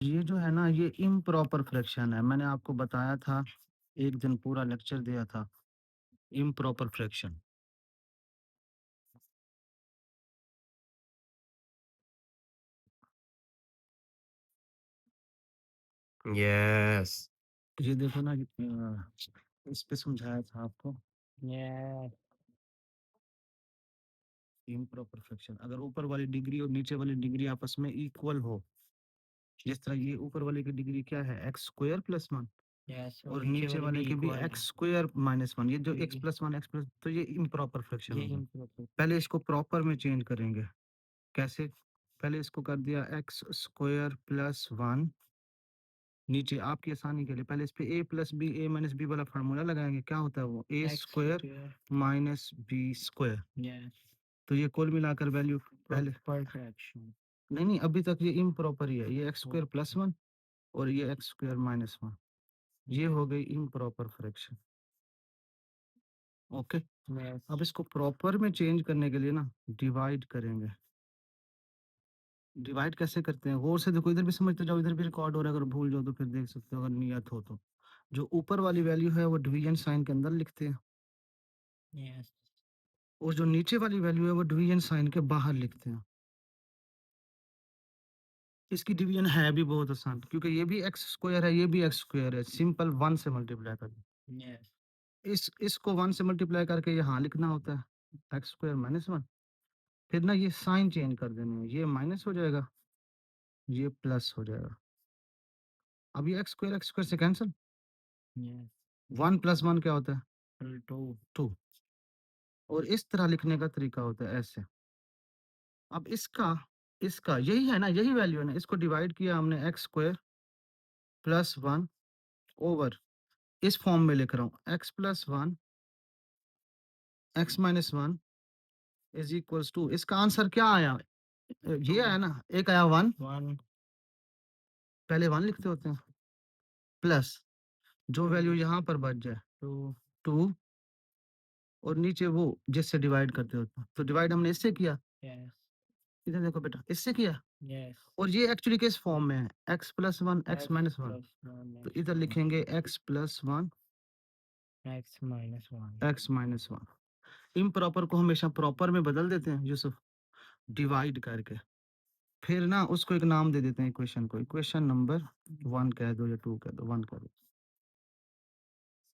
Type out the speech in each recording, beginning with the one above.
ये जो है ना ये इम्प्रॉपर फ्रैक्शन है। मैंने आपको बताया था, एक दिन पूरा लेक्चर दिया था, इम्प्रॉपर फ्रैक्शन। यस। ये देखो ना इस पे समझाया था आपको। Yeah. इम्प्रॉपर फ्रैक्शन अगर ऊपर वाली डिग्री और नीचे वाली डिग्री आपस में इक्वल हो, जिस तरह ये ऊपर वाले की डिग्री क्या है x square plus one Yes. और नीचे नीचे वाले वाले भी के भी equal है। एक्स स्क्वायर माइनस वन, ये जो ये X plus one X plus, तो ये इम्प्रॉपर फ्रैक्शन ये हो गया। improper। पहले इसको प्रॉपर में चेंज करेंगे। कैसे? पहले इसको कर दिया एक्स स्क्वायर प्लस वन, नीचे आपकी आसानी के लिए पहले इस पे A plus B A minus B वाला फार्मूला लगाएंगे। क्या होता है वो? A X square square। माइनस बी स्क्वायर। Yes। तो ये कुल मिलाकर वैल्यू पहले Proper fraction। नहीं, अभी तक ये इम्प्रॉपर ही है। ये x square Okay। Plus one और ये एक्स स्क्वायर माइनस वन, ये हो गई इम्प्रॉपर फ्रैक्शन। Okay, Yes। अब इसको प्रॉपर में चेंज करने के लिए ना डिवाइड करेंगे। डिवाइड कैसे करते हैं गौर से देखो, इधर भी समझते जाओ, इधर भी रिकॉर्ड हो रहा है। अगर भूल जाओ तो फिर देख सकते हो, अगर नियत हो तो। जो ऊपर वाली वैल्यू है वो डिवीजन साइन के अंदर लिखते हैं Yes। और जो नीचे वाली वैल्यू है वो डिवीजन साइन के बाहर लिखते हैं। इसकी डिवीजन है भी बहुत आसान, क्योंकि ये भी एक्स स्क्वायर है, ये भी एक्स स्क्वायर है। सिंपल वन से मल्टीप्लाई कर दो। Yes। इसको वन से मल्टीप्लाई करके यहाँ लिखना होता है एक्स स्क्वायर माइनस वन। फिर ना ये साइन चेंज कर देने हैं, ये माइनस हो जाएगा, ये प्लस हो जाएगा। अब ये एक्स स्क्वायर से cancel. Yes। One plus one क्या होता है? Two। टू। और इस तरह लिखने का तरीका होता है ऐसे। अब इसका इसका यही है ना, यही वैल्यू है ना, इसको डिवाइड किया हमने X square plus one over, इस फॉर्म में लिख रहा हूँ X plus one X minus one is equals to. इसका आंसर क्या आया? ये आया ना, एक आया वन, One। पहले वन लिखते होते हैं, प्लस जो वैल्यू यहाँ पर बच जाए Two। टू, और नीचे वो जिससे डिवाइड करते होते हैं। तो डिवाइड हमने इससे किया, Yes। इधर देखो बेटा, इससे किया। Yes। और ये एक्चुअली किस फॉर्म में है? X plus one x X minus one. plus one तो x इधर लिखेंगे x plus one x minus one। X minus one. Improper को हमेशा प्रॉपर में बदल देते हैं यूसुफ, डिवाइड करके। फिर ना उसको एक नाम दे देते हैं इक्वेशन को, इक्वेशन नंबर वन कह दो या टू कह दो, वन कह दो।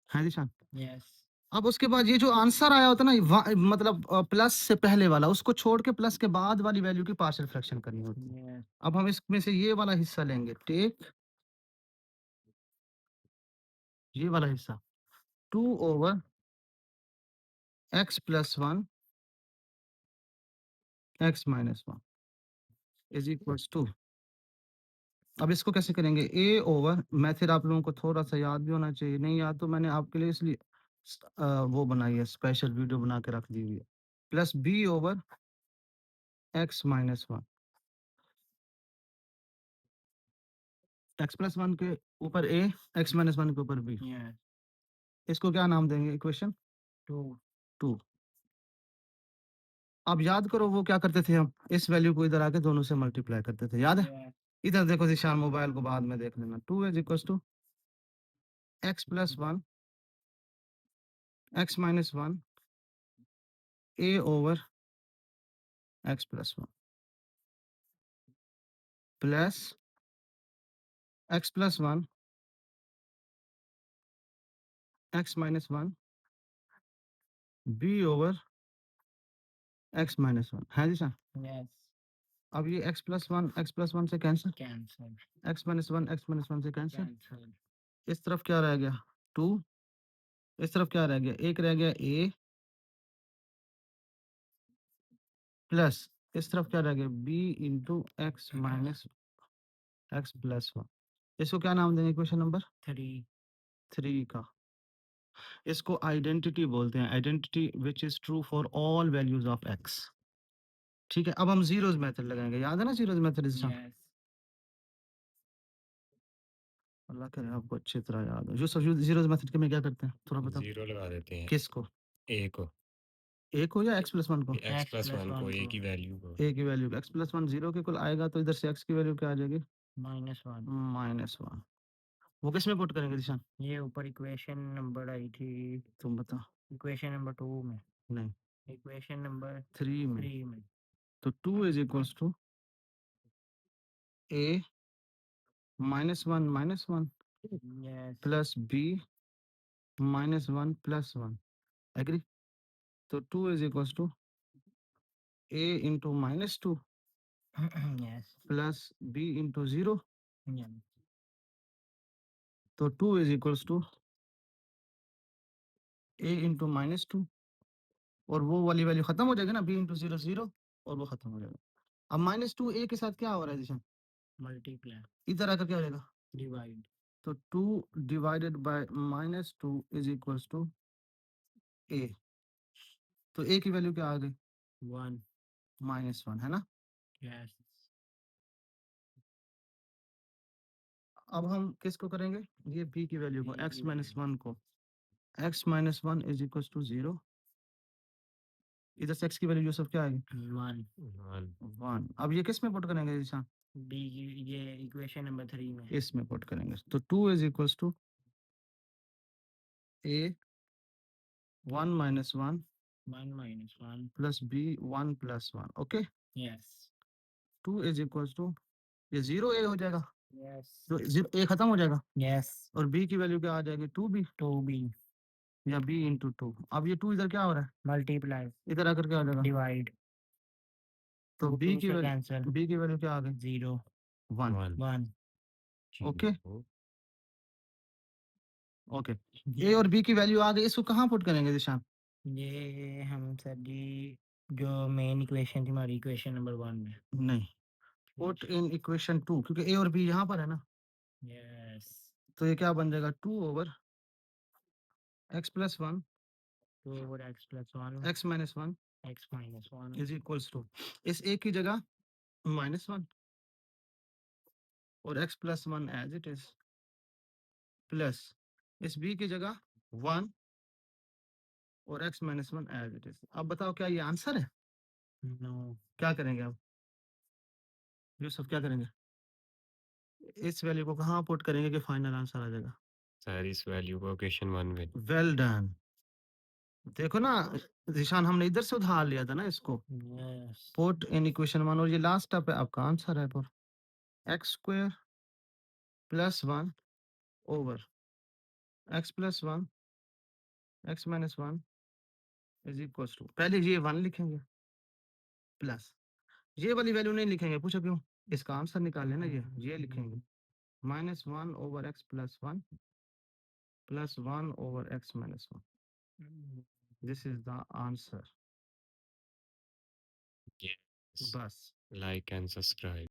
हाँ जी शान। Yes। अब उसके बाद ये जो आंसर आया होता है ना, मतलब प्लस से पहले वाला, उसको छोड़ के प्लस के बाद वाली वैल्यू की पार्शियल फ्रैक्शन करनी होती है। Yes। अब हम इसमें से ये वाला हिस्सा लेंगे, टेक ये वाला हिस्सा, two over X plus one X minus one is equals to. अब इसको कैसे करेंगे? ए ओवर, मैथड आप लोगों को थोड़ा सा याद भी होना चाहिए, नहीं याद तो मैंने आपके लिए इसलिए वो बनाई है, स्पेशल वीडियो बना के रख दी हुई है। Plus B over X minus one, X plus one के ऊपर ए, एक्स माइनस वन के ऊपर बी। Yes। इसको क्या नाम देंगे? Equation Two। टू। अब याद करो वो क्या करते थे, हम इस वैल्यू को इधर आके दोनों से मल्टीप्लाई करते थे, याद है? Yes। इधर देखो निशान, मोबाइल को बाद में देख लेना। Two is equal to X plus one X minus one A over X plus one plus X plus one X minus one B over X minus one. है जी सर? Yes। अब ये एक्स प्लस वन से cancel, Cancel। X minus one से cancel. Cancel। इस तरफ क्या रह गया? टू। इस तरफ क्या रह गया? एक रह गया ए, प्लस इस तरफ क्या रह गया? B into X minus X plus one. इसको क्या नाम देंगे? Question number Three। थ्री का। इसको आइडेंटिटी बोलते हैं, identity which is true for all values of x. ठीक है, अब हम जीरोज मेथड लगाएंगे, याद है ना जीरोज मेथड? इसका Yes। अल्लाह करे आपको अच्छी तरह याद हो। जो सब जीरोज मेथड के में क्या करते हैं थोड़ा बताओ। जीरो लगा देते हैं किसको? ए को, ए को या एक्स प्लस वन को? X X plus plus one को, one ए को। की वैल्यू को। ए की value x plus one zero के कुल आएगा, तो इधर से एक्स की वैल्यू क्या आ जाएगी? -1 वो किस में पुट करेंगे दिशान? ये ऊपर इक्वेशन नंबर आई थी, तुम बताओ। इक्वेशन नंबर 2 में, नहीं, इक्वेशन नंबर 3 में। 3 में। तो 2 is equals to a -1 yes plus b -1 plus 1। Agree? तो 2 is equals to a into -2 yes plus b into 0। Yes तो 2 is equals to a into -2 और वो वाली वैल्यू खत्म हो जाएगी ना, b इंटू 0 0 और वो खत्म हो जाएगा। अब -2 a के साथ क्या हो रहा है दिशा? मल्टीप्लाई इधर आकर क्या हो जाएगा? डिवाइड तो 2 divided by -2 is equals to a। तो a की वैल्यू क्या आ गई? 1 -1 है ना। यस अब हम किसको करेंगे? ये b की वैल्यू को, B x की -1 को। x -1 is equals to 0। इधर से x की वैल्यू यूसुफ क्या आएगी? 1 1 1। अब ये किस में पुट करेंगे दिशा? B की, ये इक्वेशन नंबर 3 में। इसमें पुट करेंगे। तो 2 is equals to a 1 -1 1 -1 plus b 1 plus 1। Okay. Yes 2 is equals to ये 0 a हो जाएगा, यस तो a खत्म हो जाएगा यस और b की वैल्यू क्या आ जाएगी? 2b 2B या b इंटू 2। अब ये 2 इधर क्या हो रहा है? मल्टीप्लाई इधर आकर क्या हो जाएगा? डिवाइड तो 2 b 2 की से वैल्यू कैंसिल b की वैल्यू क्या आ गई? 0 1। 1 1 ओके 0 ओके। a और b की वैल्यू आ गई, इसको कहाँ पुट करेंगे दिशान? ये हम सभी जो मेन इक्वेशन थी हमारी इक्वेशन नंबर 1 में। नहीं, पुट इन इक्वेशन 2, क्योंकि a और b यहाँ पर है ना। यस तो ये क्या बन जाएगा? 2 over x plus 1 2 over x plus 1 x minus 1 x minus 1 is equals to इस a की जगह -1 और x plus 1 as it is plus इस b की जगह 1 और x minus 1 as it is. अब बताओ क्या ये आंसर है? नो क्या करेंगे अब यूसुफ, क्या करेंगे? इस वैल्यू को कहाँ पुट करेंगे कि फाइनल आंसर आ जाएगा? सर इस वैल्यू को इक्वेशन 1 में वेल डन। देखो ना जिशान, हमने इधर से उधार लिया था ना इसको। यस पुट इन इक्वेशन 1 और ये लास्ट स्टेप है, आपका आंसर है पर x square plus 1 over x plus 1 x minus 1 is equals to, पहले ये 1 लिखेंगे प्लस ये वाली वैल्यू नहीं लिखेंगे। पूछो क्यों? इसका आंसर निकाल लेना, ये लिखेंगे -1 over x plus 1 plus 1 over x minus 1। This is the answer. yes बस like and subscribe